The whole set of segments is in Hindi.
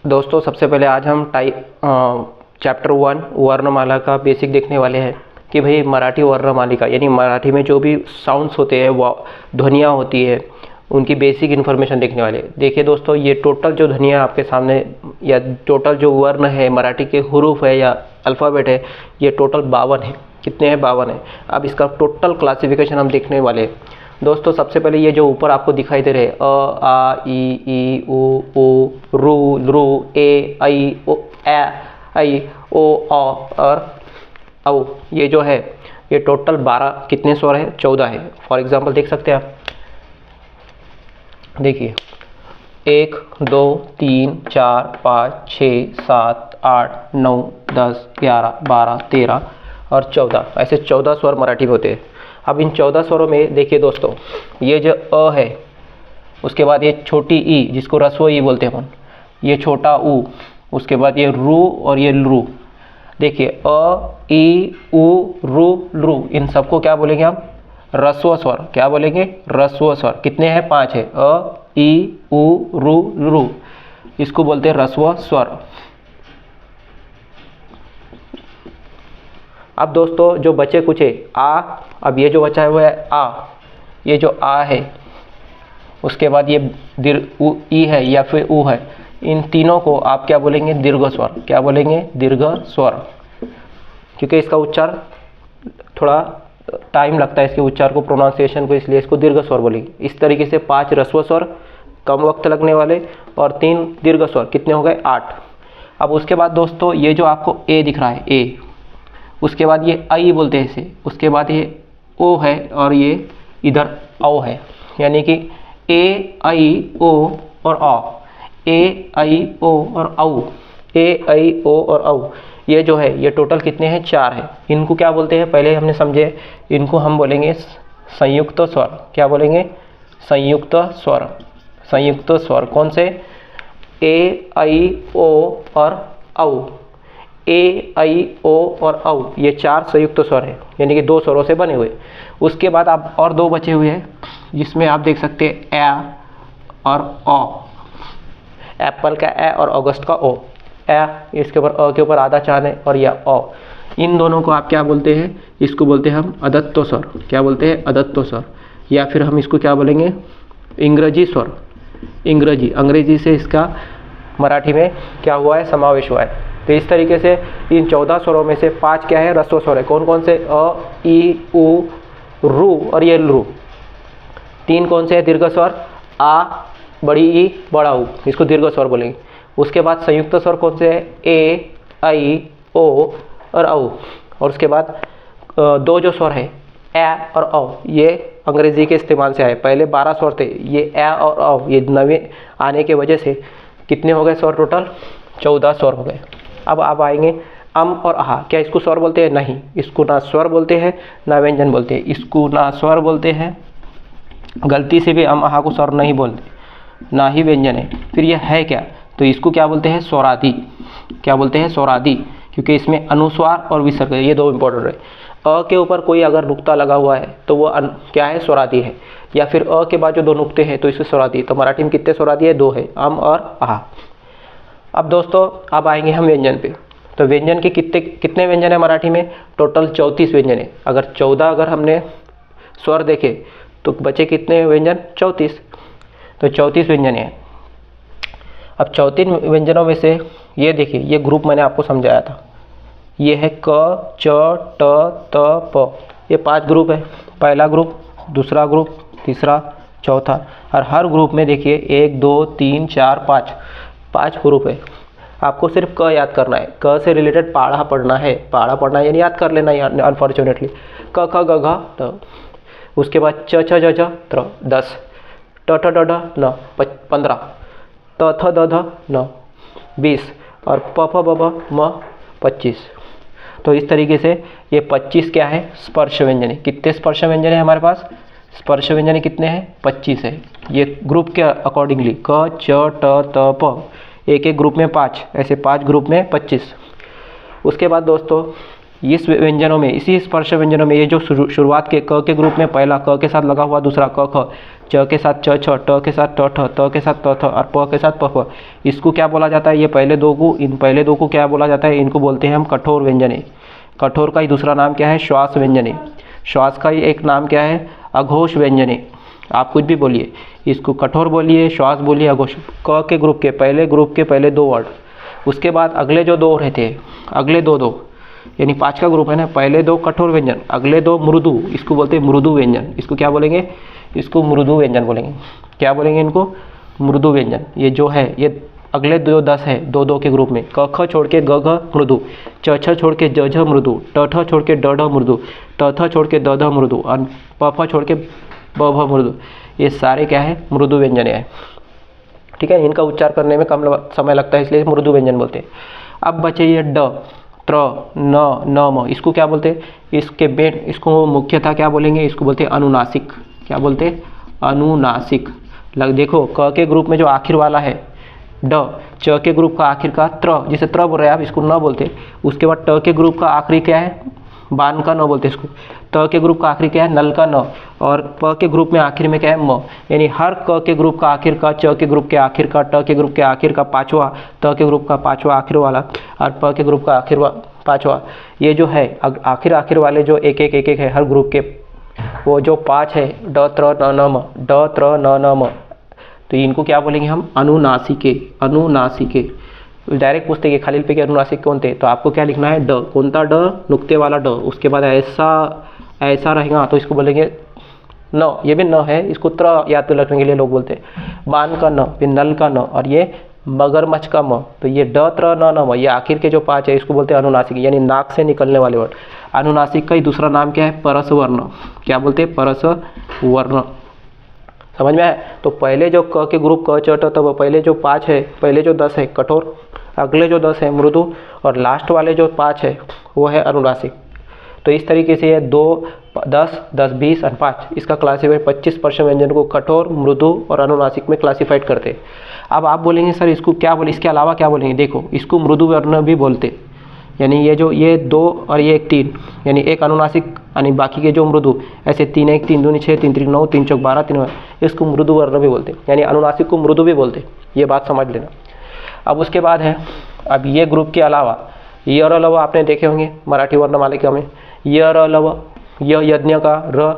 दोस्तों सबसे पहले आज हम चैप्टर 1 वर्णमाला का बेसिक देखने वाले हैं कि भाई मराठी वर्णमालिका यानी मराठी में जो भी साउंड्स होते हैं वो ध्वनियाँ होती है उनकी बेसिक इन्फॉर्मेशन देखने वाले। देखिए दोस्तों, ये टोटल जो ध्वनियाँ आपके सामने या टोटल जो वर्ण है मराठी के हुरूफ है या अल्फ़ाबेट है, ये टोटल 52 है। कितने हैं? 52 है। अब इसका टोटल क्लासिफिकेशन हम देखने वाले हैं। दोस्तों सबसे पहले ये जो ऊपर आपको दिखाई दे रहे हैं अ आ ई उ रू लू ए ऐ ओ ऐ ओ और औ, ये जो है ये टोटल 12 कितने स्वर है? 14 है। फॉर एग्जांपल देख सकते हैं आप, देखिए 1 2 3 4 5 6 7 8 9 10 11 12 13 और 14, ऐसे 14 स्वर मराठी में होते हैं। अब इन 14 स्वरों में देखिए दोस्तों, ये जो अ है, उसके बाद ये छोटी ई जिसको रस्व ई बोलते हैं अपन, ये छोटा ऊ, उसके बाद ये रू और ये लू। देखिए अ ई उ रू लू, इन सबको क्या बोलेंगे हम? रस्व स्वर। क्या बोलेंगे? रस्व स्वर। कितने हैं? 5 है। अ ई उ रू लू, इसको बोलते हैं रस्व स्वर। अब दोस्तों जो बचे कुछ है आ, अब ये जो बचा है वो है आ, ये जो आ है, उसके बाद ये ई है या फिर ऊ है, इन तीनों को आप क्या बोलेंगे? दीर्घ स्वर। क्या बोलेंगे? दीर्घ स्वर। क्योंकि इसका उच्चार थोड़ा टाइम लगता है इसके उच्चार को, प्रोनाउंसिएशन को, इसलिए इसको दीर्घ स्वर बोलेंगे। इस तरीके से 5 ह्रस्व स्वर कम वक्त लगने वाले और 3 दीर्घ स्वर, कितने हो गए? 8। अब उसके बाद दोस्तों ये जो आपको ए दिख रहा है ए, उसके बाद ये आई बोलते हैं इसे, उसके बाद ये ओ है और ये इधर औ है, यानी कि ए आई ओ और औ, ए आई ओ और औ, ए आई ओ और औ, ये जो है ये टोटल कितने हैं? 4 है। इनको क्या बोलते हैं? पहले हमने समझे, इनको हम बोलेंगे संयुक्त स्वर। क्या बोलेंगे? संयुक्त स्वर। संयुक्त स्वर कौन से? ए आई ओ और औ, ए आई ओ और औ, ये 4 संयुक्त स्वर है, यानी कि 2 स्वरों से बने हुए। उसके बाद आप और 2 बचे हुए हैं, जिसमें आप देख सकते हैं ए और ओ, एप्पल का ए और अगस्त का ओ। ए, इसके ऊपर अ के ऊपर आधा चांद है और यह ओ, इन दोनों को आप क्या बोलते हैं? इसको बोलते हैं हम अदत्त स्वर। क्या बोलते हैं? अदत्त स्वर। या फिर हम इसको क्या बोलेंगे? इंग्रजी स्वर। अंग्रेजी से इसका मराठी में क्या हुआ है? समावेश हुआ है। तो इस तरीके से इन 14 स्वरों में से 5 क्या है? ह्रस्व स्वर है। कौन कौन से? अ ई उ रू और ये लू। 3 कौन से है? दीर्घ स्वर। आ, बड़ी ई, बड़ा ऊ, इसको दीर्घ स्वर बोलेंगे। उसके बाद संयुक्त स्वर कौन से है? ए आई ओ और औ। और उसके बाद 2 जो स्वर है ए और औ, ये अंग्रेजी के इस्तेमाल से आए। पहले 12 स्वर थे, ये ए और औ, ये नवे आने के वजह से कितने हो गए स्वर? टोटल 14 स्वर हो गए। अब आप आएंगे अम और आहा। क्या इसको स्वर बोलते हैं? नहीं, इसको ना स्वर बोलते हैं ना व्यंजन बोलते हैं। इसको ना स्वर बोलते हैं, गलती से भी अम आहा को स्वर नहीं बोलते, ना ही व्यंजन है। फिर यह है क्या? तो इसको क्या बोलते हैं? स्वरादि। क्या बोलते हैं? स्वरादि, क्योंकि इसमें अनुस्वार और विसर्ग, ये 2 इंपॉर्टेंट है। अ के ऊपर कोई अगर नुक्ता लगा हुआ है तो वो क्या है? स्वरादि है। या फिर अ के बाद जो 2 नुक्ते हैं तो इससे स्वरादि। तो मराठी में कितने स्वरादि है? 2 है, अम और आहा। अब दोस्तों अब आएंगे हम व्यंजन पे। तो व्यंजन के कितने व्यंजन है मराठी में? टोटल 34 व्यंजन है। अगर 14 अगर हमने स्वर देखे तो बचे कितने व्यंजन? 34। तो 34 व्यंजन है। अब 34 व्यंजनों में से ये देखिए, ये ग्रुप मैंने आपको समझाया था, ये है क च ट त प, ये 5 ग्रुप है। पहला ग्रुप, दूसरा ग्रुप, तीसरा, चौथा, और हर ग्रुप में देखिए 1 2 3 4 5 ग्रुप है। आपको सिर्फ क याद करना है। क से रिलेटेड पाढ़ा पढ़ना है। पाढ़ा पढ़ना यानी याद कर लेना है अनफॉर्चुनेटली। क ख ग घ ट, उसके बाद च छ ज झ त्र 10, ट ठ ड ढ न 15, त थ द ध न 20 और प फ ब भ म 25। तो इस तरीके से ये 25 क्या है? स्पर्श व्यंजन है। कितने स्पर्श व्यंजन है हमारे पास? स्पर्श व्यंजन कितने हैं? 25 है। ये ग्रुप के अकॉर्डिंगली क च ट त प, एक एक ग्रुप में 5, ऐसे 5 ग्रुप में 25। उसके बाद दोस्तों इस व्यंजनों में, इसी स्पर्श व्यंजनों में, ये जो शुरुआत के क के ग्रुप में पहला क के साथ लगा हुआ दूसरा क ख, च के साथ च छ, ट के साथ ट ठ, त के साथ त थ और प के साथ प फ। इसको क्या बोला जाता है? ये पहले दो को, इन पहले दो को क्या बोला जाता है? इनको बोलते हैं हम कठोर व्यंजने। कठोर का ही दूसरा नाम क्या है? श्वास व्यंजने। श्वास का ही एक नाम क्या है? अघोष व्यंजने। आप कुछ भी बोलिए, इसको कठोर बोलिए, श्वास बोलिए, अघोष। क के ग्रुप के पहले दो वर्ड, उसके बाद अगले जो दो रहते हैं, अगले दो यानी 5 का ग्रुप है ना, पहले दो कठोर व्यंजन, अगले दो मृदु, इसको बोलते हैं मृदु व्यंजन। इसको क्या बोलेंगे? इसको मृदु व्यंजन बोलेंगे। क्या बोलेंगे इनको? मृदु व्यंजन। ये जो है ये अगले दो 10 है, दो के ग्रुप में। क ख छोड़ के ग घ मृदु, च छ छोड़ के ज झ मृदु, ट ठ छोड़ के ड ढ मृदु, त थ छोड़ के द ध मृदु और प फ छोड़ के ब भ मृदु। ये सारे क्या है? मृदु व्यंजन है। ठीक है, इनका उच्चार करने में कम समय लगता है, इसलिए मृदु व्यंजन बोलते हैं। अब बचे ये ड, त्र, न, म। इसको क्या बोलते हैं? इसको मुख्यतः क्या बोलेंगे? इसको बोलते हैं अनुनासिक। क्या बोलते हैं? अनुनासिक। देखो, क के ग्रुप में जो आखिर वाला है ड, च के ग्रुप का आखिर का त्र, जिसे त्र बोल रहे हैं आप, इसको न बोलते। उसके बाद ट के ग्रुप का आखिरी क्या है? बान का न बोलते इसको। त के ग्रुप का आखिरी क्या है? नल का न। और प के ग्रुप में आखिर में क्या है? म। यानी हर क के ग्रुप का आखिर का, च के ग्रुप के आखिर का, ट के ग्रुप के आखिर का पांचवा, त के ग्रुप का पांचवा आखिर वाला और प के ग्रुप का आखिर पांचवा, ये जो है आखिर वाले जो एक है हर ग्रुप के, वो जो 5 है, ड त्र न न म, ड त्र न न म, तो इनको क्या बोलेंगे हम? अनुनासिके। अनुनासिके। डायरेक्ट पूछते कि खलील पे के अनुनासिक कौन थे, तो आपको क्या लिखना है? ड। कौन सा ड? नुक्ते वाला ड। उसके बाद ऐसा रहेगा तो इसको बोलेंगे न। ये भी न है, इसको त्र याद रखने के लिए लोग बोलते हैं। बान का न, फिर नल का न और ये मगरमच्छ का म। तो ये ड त्र न न म, ये आखिर के जो 5 है इसको बोलते हैं अनुनासिक, यानी नाक से निकलने वाले वर्ड। अनुनासिक का ही दूसरा नाम क्या है? परस वर्ण। क्या बोलते हैं? परस वर्ण। समझ में आया? तो पहले जो क के ग्रुप क च ट, तब पहले जो 5 है, पहले जो 10 है कठोर, अगले जो 10 है मृदु और लास्ट वाले जो 5 है वो है अनुनासिक। तो इस तरीके से ये 2, 10, 10, 20 और 5, इसका क्लासीफाइड 25% व्यंजन को कठोर, मृदु और अनुनासिक में क्लासीफाइड करते हैं। अब आप बोलेंगे सर इसको क्या बोले, इसके अलावा क्या बोलेंगे? देखो, इसको मृदु वर्ण भी बोलते, यानी ये 2 और ये 1 3, यानी एक अनुनासिक यानी बाकी के जो मृदु, ऐसे 3 1 3 2 6 3 3 9 3 4 12 3, इसको मृदु वर्ण भी बोलते, यानी अनुनासिक को मृदु भी बोलते। ये बात समझ लेना। अब उसके बाद है, अब ये ग्रुप के अलावा य र लव आपने देखे होंगे मराठी वर्णमालिका में। य र लव, य यज्ञ का, र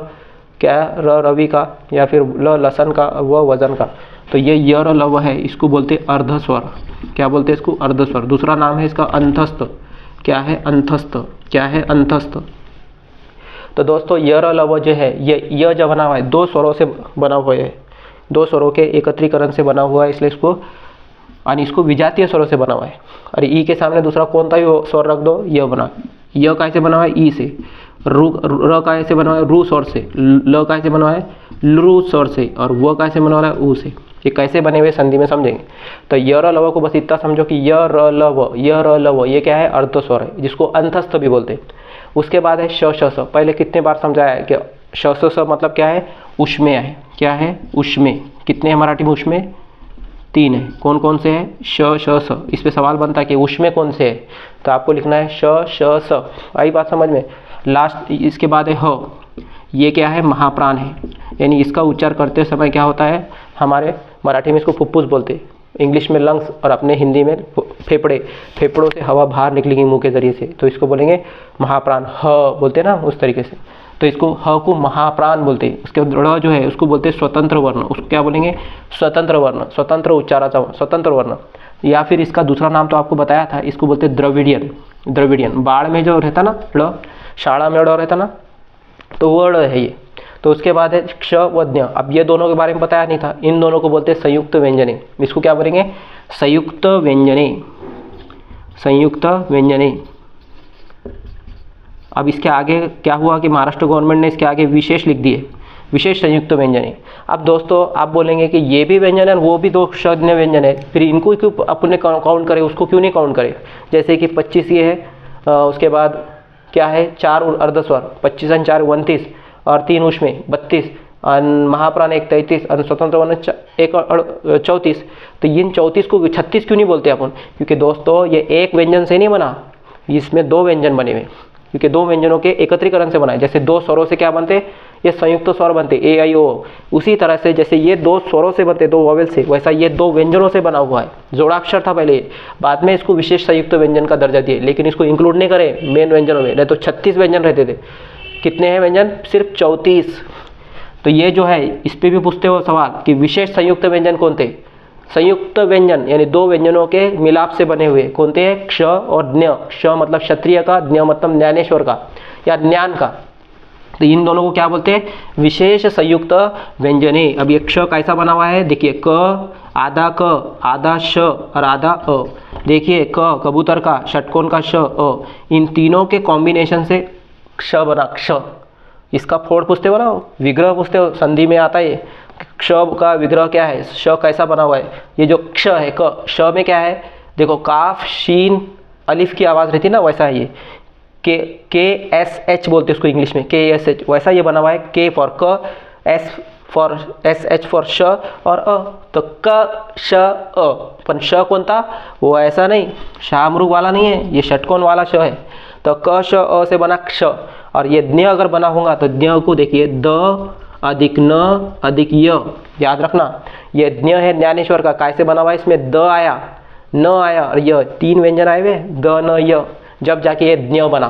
क्या, र रवि का, या फिर ल लसन का, व वजन का। तो ये य र लव है, इसको बोलते अर्धस्वर। क्या बोलते हैं इसको? अर्धस्वर। दूसरा नाम है इसका अंतस्थ। क्या है? अंतस्थ। क्या है? अंतस्थ। तो दोस्तों य र लव जो है, ये जो बना हुआ है 2 स्वरों से बना हुआ है, 2 स्वरों के एकत्रीकरण से बना हुआ है, इसलिए इसको विजातीय स्वरों से बना हुआ है। और ई के सामने दूसरा कौन सा ही स्वर रख दो, य बना। य कैसे बना हुआ है? ई से। र कैसे बना हुआ है? रू स्वर से। ल कैसे बना हुआ है? लू स्वर से। और व कैसे बना हुआ है? ऊ से। ये कैसे बने हुए संधि में समझेंगे। तो य र लव को बस इतना समझो कि य र लव, य र लव, ये क्या है? अर्ध स्वर है, जिसको अंतस्थ भी बोलते हैं। उसके बाद है श श स। पहले कितने बार समझाया है कि श श स मतलब क्या है? उष्मेय है। क्या है? उष्मेय। कितने हैं मराठी में उष्मेय? 3 है। कौन कौन से हैं? श श स। इस पे सवाल बनता है कि उष्मेय कौन से है, तो आपको लिखना है श श स। आई बात समझ में? लास्ट इसके बाद है ह। ये क्या है? महाप्राण है, यानी इसका उच्चार करते समय क्या होता है? हमारे मराठी में इसको फुफ्फुस बोलते, इंग्लिश में लंग्स और अपने हिंदी में फेफड़े। फेफड़ों से हवा बाहर निकलेगी मुंह के जरिए से, तो इसको बोलेंगे महाप्राण। ह बोलते ना उस तरीके से, तो इसको ह को महाप्राण बोलते हैं। उसके ड़ जो है उसको बोलते हैं स्वतंत्र वर्ण। उसको क्या बोलेंगे? स्वतंत्र वर्ण, स्वतंत्र उच्चाराचा स्वतंत्र वर्ण। या फिर इसका दूसरा नाम तो आपको बताया था, इसको बोलते हैं द्रविडियन। द्रविडियन बाढ़ में जो रहता ना ड़, शाला में ड़ रहता ना, तो वो ड़ है ये। तो उसके बाद है क्ष व ज्ञ। अब ये दोनों के बारे में बताया नहीं था, इन दोनों को बोलते हैं संयुक्त व्यंजने। इसको क्या बोलेंगे? संयुक्त व्यंजने। संयुक्त व्यंजने। अब इसके आगे क्या हुआ कि महाराष्ट्र गवर्नमेंट ने इसके आगे विशेष लिख दिए, विशेष संयुक्त व्यंजने। अब दोस्तों आप बोलेंगे कि ये भी व्यंजन है, वो भी 2 संज्ञ व्यंजन है, फिर इनको क्यों अपने काउंट करें, उसको क्यों नहीं काउंट करें? जैसे कि 25 ये है, उसके बाद क्या है? 4 अर्धस्वर, 25 और 4 29 और 3 उसमें 32, महाप्राण 1 33 और स्वतंत्र वर्ण 1 34। तो इन 34 को 36 क्यों नहीं बोलते अपन? क्योंकि दोस्तों ये एक व्यंजन से नहीं बना, इसमें 2 व्यंजन बने हुए। क्योंकि दो व्यंजनों के एकत्रीकरण से बना है। जैसे दो स्वरों से क्या बनते, ये संयुक्त स्वर बनते ए आई ओ। उसी तरह से जैसे ये दो स्वरों से बनते, दो वॉवेल से, वैसा ये दो व्यंजनों से बना हुआ है। जोड़ाक्षर था पहले, बाद में इसको विशेष संयुक्त व्यंजन का दर्जा दिए, लेकिन इसको इंक्लूड नहीं करे मेन व्यंजनों में, नहीं तो 36 व्यंजन रहते थे। कितने हैं व्यंजन, सिर्फ 34। तो ये जो है इस पर भी पूछते हो सवाल कि विशेष संयुक्त व्यंजन कौन थे। संयुक्त व्यंजन यानी दो व्यंजनों के मिलाप से बने हुए कौन थे, क्ष और ज्ञ। क्ष मतलब क्षत्रिय का, ज्ञ मतलब ज्ञानेश्वर का या ज्ञान का। तो इन दोनों को क्या बोलते हैं, विशेष संयुक्त व्यंजने। अब ये क्ष कैसा बना हुआ है, देखिए क, आधा श और आधा अ। देखिए क कबूतर का, षटकोण का श, अ, इन तीनों के कॉम्बिनेशन से क्ष बना, क्ष। इसका फोड़ पूछते हो ना, विग्रह पूछते हो, संधि में आता है। क्ष का विग्रह क्या है, श कैसा बना हुआ है। ये जो क्ष है, क, श में क्या है, देखो काफ शीन अलिफ की आवाज़ रहती है ना, वैसा है ये। के एस एच बोलते हैं उसको इंग्लिश में, के एस एच, वैसा ये बना हुआ है। के फॉर क, S for S H for श और अ। तो क श अ, पण श कौन था, वो ऐसा नहीं शाहमृग वाला नहीं है, ये षटकोण वाला श है। तो क श अ से बना क्ष। और ये ज्ञ अगर बना होगा तो ज्ञ को देखिए द अधिक न अधिक य, याद रखना। ये ज्ञ है ज्ञानेश्वर का, कैसे बना हुआ है, इसमें द आया, न आया और य, तीन व्यंजन आए हुए, द न य, जब जाके ये ज्ञ बना।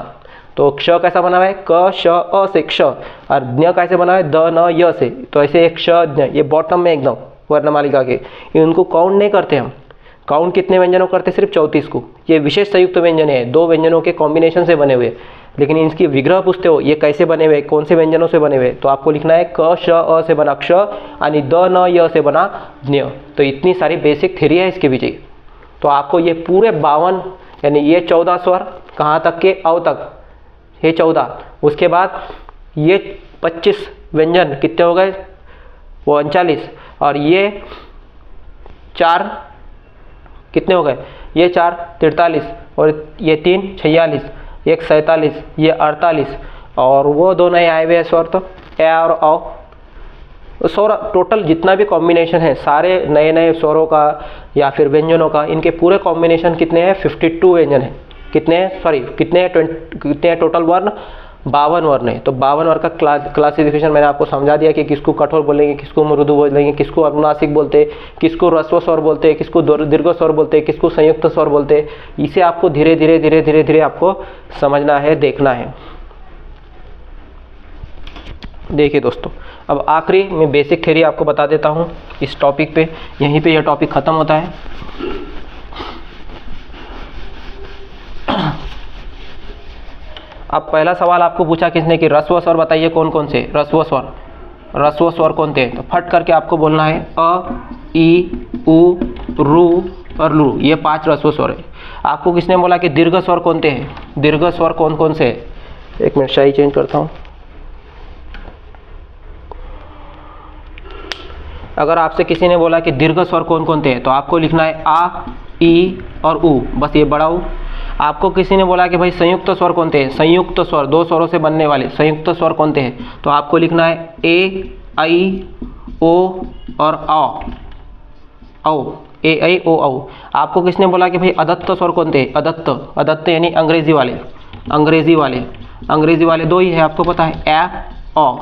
तो क्ष कैसा बना हुआ है, क श अ से क्ष, और ज्ञ कैसे बना है, द न य से। तो ऐसे एक क्ष ज्ञ, ये बॉटम में एकदम वर्णमालिका के, इनको काउंट नहीं करते हम। काउंट कितने व्यंजनों करते, सिर्फ 34 को। ये विशेष संयुक्त व्यंजन है, दो व्यंजनों के कॉम्बिनेशन से बने हुए। लेकिन इसकी विग्रह पूछते हो, ये कैसे बने हुए, कौन से व्यंजनों से बने हुए, तो आपको लिखना है क श अ से बना क्ष यानी द न य से बना ज्ञ। तो इतनी सारी बेसिक थ्योरी है इसके पीछे। तो आपको ये पूरे 52 यानी ये 14 स्वर कहाँ तक के, अव तक, ये 14। उसके बाद ये 25 व्यंजन कितने हो गए, वो 39। और ये 4 कितने हो गए, ये 4 43 और ये 3 46, एक 47, ये 48 और वो दो नए आए हुए हैं स्वर, तो ए और औ। स्वर टोटल जितना भी कॉम्बिनेशन है सारे नए नए स्वरों का या फिर व्यंजनों का, इनके पूरे कॉम्बिनेशन कितने हैं, 52 व्यंजन है। कितने हैं, सॉरी कितने हैं टोटल वर्ण, 52 वर्ण है। तो 52 वर्ण का क्लासिफिकेशन मैंने आपको समझा दिया कि किसको कठोर बोलेंगे, किसको मृदु बोलेंगे, किसको अनुनासिक बोलते, किसको ह्रस्व स्वर बोलते, किसको दीर्घ स्वर बोलते, किसको संयुक्त स्वर बोलते। इसे आपको धीरे धीरे आपको समझना है, देखना है। देखिए दोस्तों, अब आखिरी मैं बेसिक थ्योरी आपको बता देता हूँ इस टॉपिक पे। यहीं पे यह टॉपिक ख़त्म होता है। अब पहला सवाल आपको पूछा किसने कि ह्रस्व स्वर बताइए कौन कौन से ह्रस्व स्वर कौन थे। तो फट करके आपको बोलना है अ, ई, उ, रू और लू, ये 5 ह्रस्व स्वर है। आपको किसने बोला कि दीर्घ स्वर कौन थे हैं, दीर्घ स्वर कौन कौन से है। एक मिनट शाही चेंज करता हूँ। अगर आपसे किसी ने बोला कि दीर्घ स्वर कौन कौन थे हैं, तो आपको लिखना है आ, ई और उ, बस ये बड़ा उ। आपको किसी ने बोला कि भाई संयुक्त स्वर कौन थे, संयुक्त स्वर दो स्वरों से बनने वाले संयुक्त स्वर कौन थे, तो आपको लिखना है ए, आई, ओ और औ, ए, आई, ओ, औ। आपको किसने बोला कि भाई अदत्त स्वर कौन थे, अदत्त यानी अंग्रेजी वाले दो ही है, आपको पता है ए, ओ।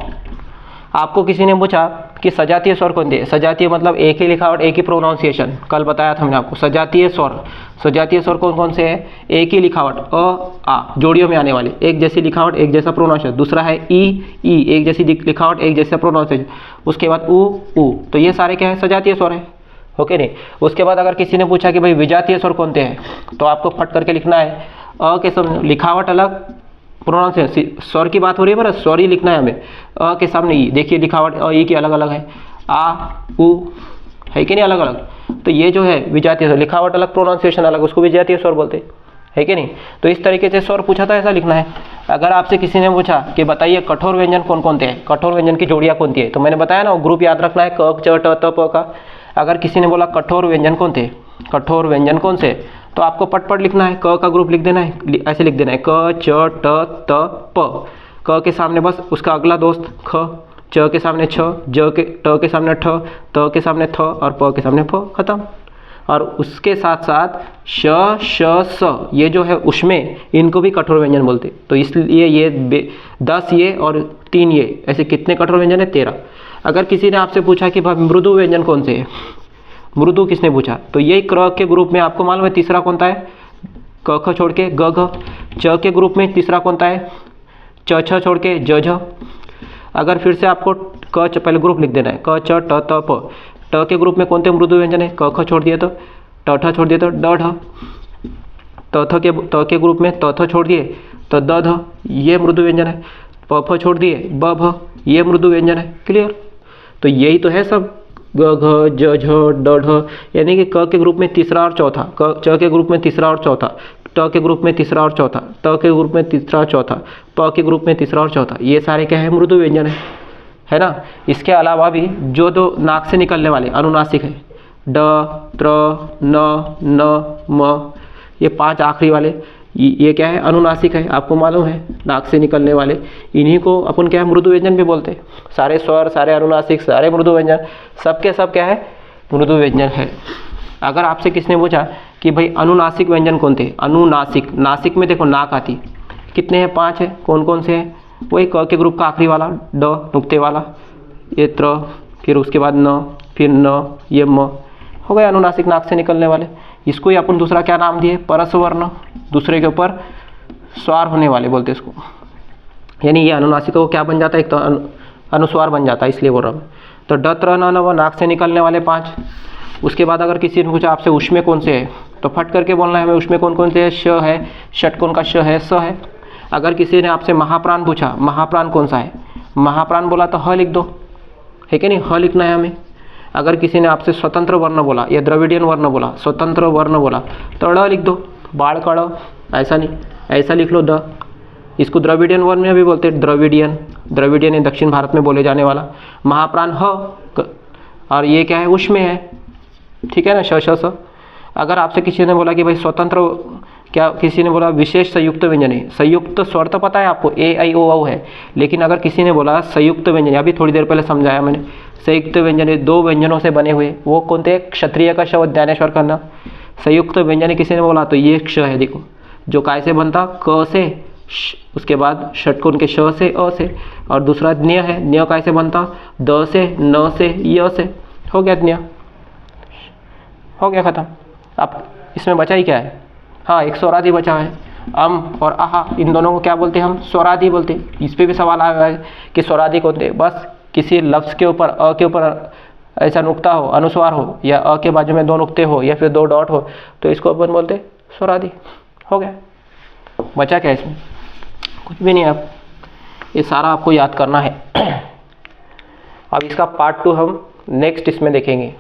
आपको किसी ने पूछा कि सजातीय स्वर कौन थे, सजातीय मतलब एक ही लिखावट एक ही प्रोनाउंसिएशन, कल बताया था मैंने आपको। सजातीय स्वर कौन कौन से है, एक ही लिखावट अ, आ, जोड़ियों में आने वाले, एक जैसी लिखावट एक जैसा प्रोनाउंसिएशन। दूसरा है ई, एक जैसी लिखावट एक जैसा प्रोनाउंसिएशन। उसके बाद उ, तो ये सारे क्या है, सजातीय स्वर है, ओके नहीं। उसके बाद अगर किसी ने पूछा कि भाई विजातीय स्वर कौन से हैं, तो आपको फट करके लिखना है अ के सामने लिखावट अलग, प्रोनाउंसिएशन, स्वर की बात हो रही है पर स्वर ही लिखना है हमें। अ के सामने ई, देखिए लिखावट अ, ई की अलग अलग है, आ, उ है कि नहीं अलग अलग। तो ये जो है विजातीय स्वर, लिखावट अलग प्रोनाउंसिएशन अलग, उसको विजातीय स्वर बोलते है कि नहीं। तो इस तरीके से स्वर पूछा था, ऐसा लिखना है। अगर आपसे किसी ने पूछा कि बताइए कठोर व्यंजन कौन कौन थे, कठोर व्यंजन की जोड़ियाँ कौन सी है, तो मैंने बताया ना, ग्रुप याद रखना है क, च, ट, त, प का। अगर किसी ने बोला कठोर व्यंजन कौन थे, कठोर व्यंजन कौन से, तो आपको पट लिखना है, क का ग्रुप लिख देना है, ऐसे लिख देना है क, च, ट, त, प। क के सामने बस उसका अगला दोस्त ख, च के सामने छ, ट के सामने ठ, त के सामने थ और प के सामने फ, खत्म। और उसके साथ साथ श श स ये जो है उसमें इनको भी कठोर व्यंजन बोलते। तो इसलिए ये 10 ये और 3 ये, ऐसे कितने कठोर व्यंजन है? 13। अगर किसी ने आपसे पूछा कि भाई मृदु व्यंजन कौन से है, मृदु किसने पूछा, तो यही क्रॉ के ग्रुप में आपको मालूम है तीसरा कौन सा है? क ख छोड़ के ग घ। च के ग्रुप में तीसरा कौन सा है? च छ छोड़ के ज झ। अगर फिर से आपको क च पहले ग्रुप लिख देना है, क च ट त प। ट के ग्रुप में कौन से मृदु व्यंजन है? क ख छोड़ दिए तो ट ठ छोड़ दिए तो ड ढ। त के ग्रुप में त थ छोड़ दिए तो द ध, ये मृदु व्यंजन है। प फ छोड़ दिए ब भ, ये मृदु व्यंजन है। क्लियर? तो यही तो है सब, ग घ ज झ ड ढ, यानी कि क के ग्रुप में तीसरा और चौथा, च के ग्रुप में तीसरा और चौथा, ट के ग्रुप में तीसरा और चौथा, त के ग्रुप में तीसरा और चौथा, प के ग्रुप में तीसरा और चौथा, ये सारे क्या है? मृदु व्यंजन है ना। इसके अलावा भी जो दो नाक से निकलने वाले अनुनासिक है, ड त्र न म, ये 5 आखिरी वाले, ये क्या है? अनुनासिक है। आपको मालूम है नाक से निकलने वाले, इन्हीं को अपन क्या है? मृदु व्यंजन भी बोलते हैं। सारे स्वर, सारे अनुनासिक, सारे मृदु व्यंजन, सब के सब क्या है? मृदु व्यंजन है। अगर आपसे किसने पूछा कि भाई अनुनासिक व्यंजन कौन थे? अनुनासिक, नासिक में देखो नाक आती, कितने हैं? 5 है। कौन कौन से हैं? वही क के ग्रुप का आखिरी वाला, ड नुक्ते वाला, ये त्र, फिर उसके बाद न, फिर न, ये म, हो गए अनुनासिक नाक से निकलने वाले। इसको ही अपन दूसरा क्या नाम दिए? परस्वर्ण, दूसरे के ऊपर स्वर होने वाले बोलते इसको। यानी ये अनुनासिक को क्या बन जाता है? एक तो अनुस्वार बन जाता है, इसलिए बोल रहा हूँ। तो ड त्र न वो नाक से निकलने वाले 5। उसके बाद अगर किसी ने पूछा आपसे उसमें कौन से है, तो फट करके बोलना है हमें उसमें कौन कौन से है? श है, षटकोण का श है, स है। अगर किसी ने आपसे महाप्राण पूछा, महाप्राण कौन सा है? महाप्राण बोला तो ह लिख दो, है कि नहीं? ह लिखना है हमें। अगर किसी ने आपसे स्वतंत्र वर्ण बोला या द्रविडियन वर्ण बोला, स्वतंत्र वर्ण बोला, तो ड़ लिख दो, बाढ़ का ड़, ऐसा नहीं, ऐसा लिख लो ड। इसको द्रविडियन वर्ण में भी बोलते हैं, द्रविडियन। द्रविडियन है दक्षिण भारत में बोले जाने वाला। महाप्राण ह, और ये क्या है? उसमें है, ठीक है ना, श श स। अगर आपसे किसी ने बोला कि भाई स्वतंत्र, क्या किसी ने बोला विशेष संयुक्त व्यंजन है, संयुक्त स्वर तो पता है आपको, ए आई ओ औ है, लेकिन अगर किसी ने बोला संयुक्त व्यंजन, अभी थोड़ी देर पहले समझाया मैंने, संयुक्त व्यंजन है 2 व्यंजनों से बने हुए, वो कौन थे? क्षत्रिय का श और ज्ञानेश्वर का न। संयुक्त व्यंजन किसी ने बोला तो ये क्ष है, देखो जो काय से बनता? क से, उसके बाद षटकोण के श से, अ से, और दूसरा ज्ञ है, ज्ञ काय से बनता? द से, न से, य से। हो गया ज्ञ, हो गया खत्म। अब इसमें बचा ही क्या है? हाँ, एक स्वरादि बचा है। अम और आहा, इन दोनों को क्या बोलते हैं हम? स्वरादि बोलते हैं। इस पे भी सवाल आया है कि स्वरादि कौन थे? बस किसी लफ्ज़ के ऊपर अ के ऊपर ऐसा नुक्ता हो, अनुस्वार हो, या अ के बाजू में 2 नुक्ते हो, या फिर 2 डॉट हो, तो इसको अपन बोलते स्वरादि। हो गया, बचा क्या इसमें? कुछ भी नहीं। आप ये सारा आपको याद करना है। अब इसका पार्ट 2 हम नेक्स्ट इसमें देखेंगे।